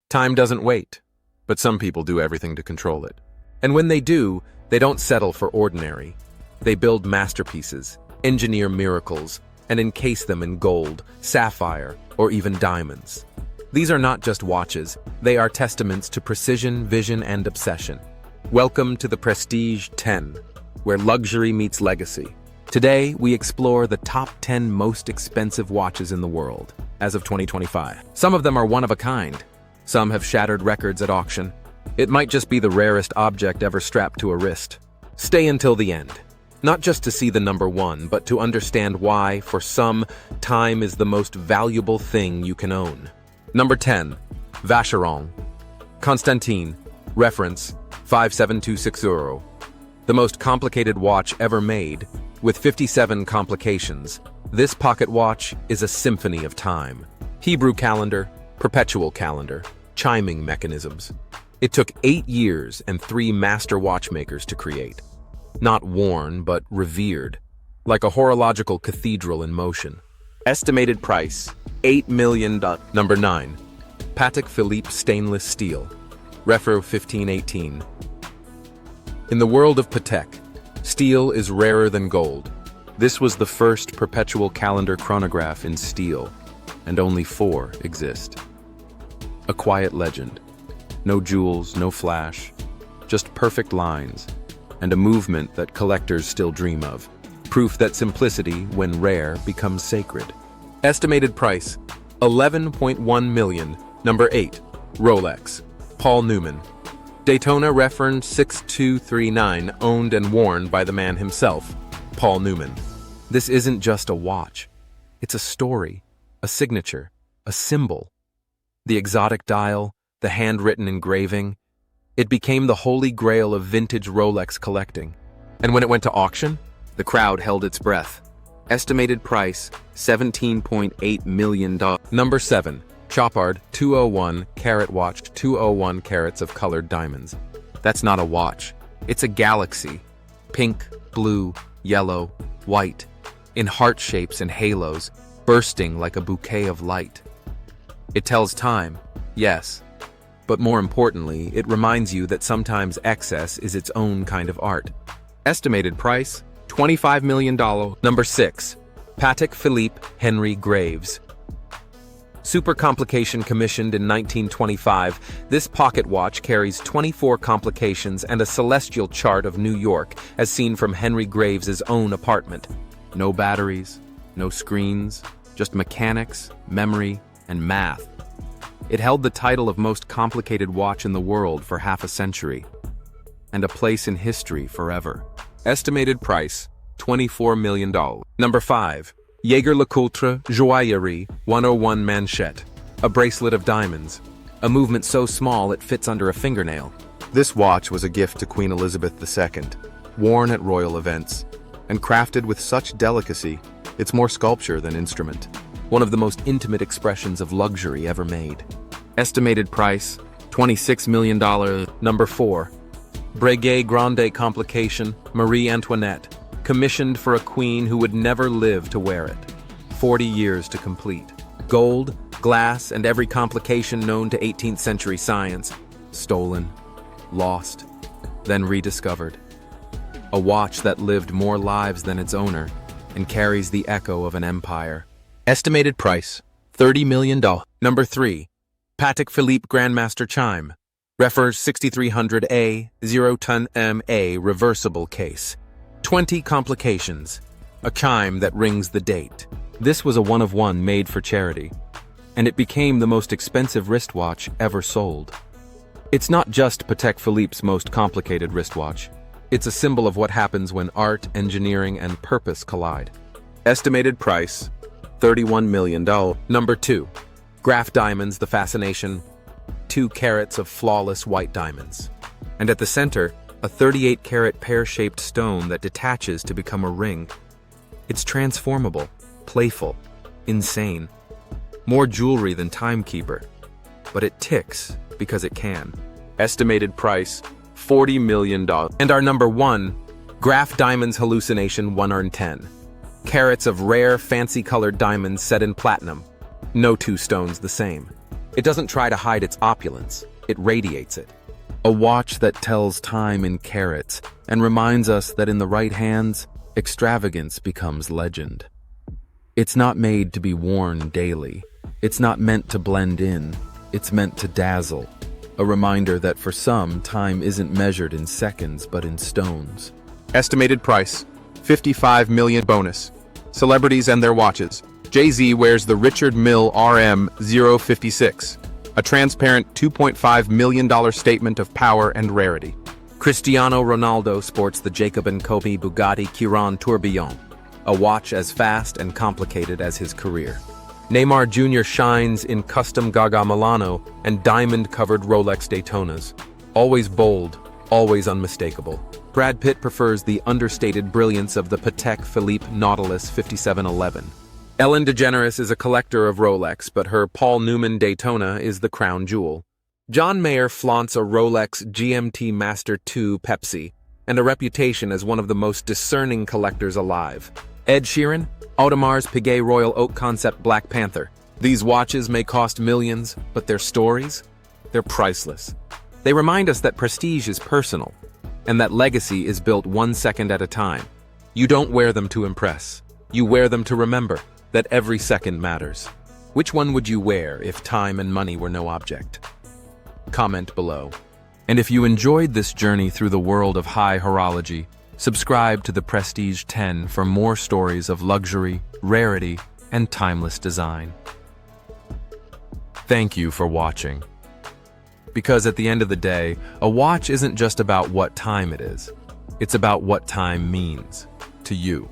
Time doesn't wait, but some people do everything to control it. And when they do, they don't settle for ordinary. They build masterpieces, engineer miracles, and encase them in gold, sapphire, or even diamonds. These are not just watches, they are testaments to precision, vision, and obsession. Welcome to the Prestige 10, where luxury meets legacy. Today, we explore the top 10 most expensive watches in the world, as of 2025. Some of them are one of a kind. Some have shattered records at auction. It might just be the rarest object ever strapped to a wrist. Stay until the end. Not just to see the number one, but to understand why, for some, time is the most valuable thing you can own. Number 10. Vacheron Constantin, reference 57260. The most complicated watch ever made, with 57 complications. This pocket watch is a symphony of time. Hebrew calendar, perpetual calendar, chiming mechanisms. It took 8 years and 3 master watchmakers to create. Not worn, but revered, like a horological cathedral in motion. Estimated price, $8 million. Number 9. Patek Philippe stainless steel, Refro 1518. In the world of Patek, steel is rarer than gold. This was the first perpetual calendar chronograph in steel, and only 4 exist. A quiet legend. No jewels, no flash, just perfect lines, and a movement that collectors still dream of. Proof that simplicity, when rare, becomes sacred. Estimated price, $11.1 million. Number 8. Rolex. Paul Newman. Daytona reference 6239, owned and worn by the man himself, Paul Newman. This isn't just a watch. It's a story, a signature, a symbol. The exotic dial, the handwritten engraving, it became the holy grail of vintage Rolex collecting. And when it went to auction, the crowd held its breath. Estimated price, $17.8 million. Number 7. Chopard 201 carat watch, 201 carats of colored diamonds. That's not a watch. It's a galaxy. Pink, blue, yellow, white, in heart shapes and halos, bursting like a bouquet of light. It tells time, yes, but more importantly, it reminds you that sometimes excess is its own kind of art. Estimated price, $25 million. Number 6. Patek Philippe Henry Graves. Supercomplication commissioned in 1925, this pocket watch carries 24 complications and a celestial chart of New York as seen from Henry Graves' own apartment. No batteries, no screens, just mechanics, memory, and math. It held the title of most complicated watch in the world for half a century, and a place in history forever. Estimated price, $24 million. Number 5. Jaeger-LeCoultre Joaillerie 101 manchette, a bracelet of diamonds, a movement so small it fits under a fingernail. This watch was a gift to Queen Elizabeth II, worn at royal events, and crafted with such delicacy, it's more sculpture than instrument. One of the most intimate expressions of luxury ever made. Estimated price, $26 million. Number 4. Breguet Marie-Antoinette Marie-Antoinette, commissioned for a queen who would never live to wear it. 40 years to complete. Gold, glass, and every complication known to 18th century science. Stolen, lost, then rediscovered. A watch that lived more lives than its owner and carries the echo of an empire. Estimated price, $30 million. Number 3. Patek Philippe Grandmaster Chime. Refer 6300A, 0-ton MA reversible case. 20 complications. A chime that rings the date. This was a one-of-one made for charity, and it became the most expensive wristwatch ever sold. It's not just Patek Philippe's most complicated wristwatch. It's a symbol of what happens when art, engineering, and purpose collide. Estimated price, $31 million. Number 2. Graff Diamonds, The Fascination. 2 carats of flawless white diamonds. And at the center, a 38-carat pear-shaped stone that detaches to become a ring. It's transformable, playful, insane. More jewelry than Timekeeper, but it ticks because it can. Estimated price, $40 million. And our number 1, Graff Diamonds Hallucination 110. Carats of rare, fancy-colored diamonds set in platinum. No 2 stones the same. It doesn't try to hide its opulence, it radiates it. A watch that tells time in carats and reminds us that in the right hands, extravagance becomes legend. It's not made to be worn daily. It's not meant to blend in. It's meant to dazzle. A reminder that for some, time isn't measured in seconds but in stones. Estimated price, $55 million bonus. Celebrities and their watches. Jay-Z wears the Richard Mille RM056, a transparent $2.5 million statement of power and rarity. Cristiano Ronaldo sports the Jacob & Kobe Bugatti Chiron Tourbillon, a watch as fast and complicated as his career. Neymar Jr. shines in custom Gaga Milano and diamond-covered Rolex Daytonas. Always bold, always unmistakable. Brad Pitt prefers the understated brilliance of the Patek Philippe Nautilus 5711. Ellen DeGeneres is a collector of Rolex, but her Paul Newman Daytona is the crown jewel. John Mayer flaunts a Rolex GMT Master II Pepsi and a reputation as one of the most discerning collectors alive. Ed Sheeran, Audemars Piguet Royal Oak Concept Black Panther. These watches may cost millions, but their stories? They're priceless. They remind us that prestige is personal, and that legacy is built 1 second at a time. You don't wear them to impress. You wear them to remember that every second matters. Which one would you wear if time and money were no object? Comment below. And if you enjoyed this journey through the world of high horology, subscribe to the Prestige 10 for more stories of luxury, rarity, and timeless design. Thank you for watching. Because at the end of the day, a watch isn't just about what time it is. It's about what time means to you.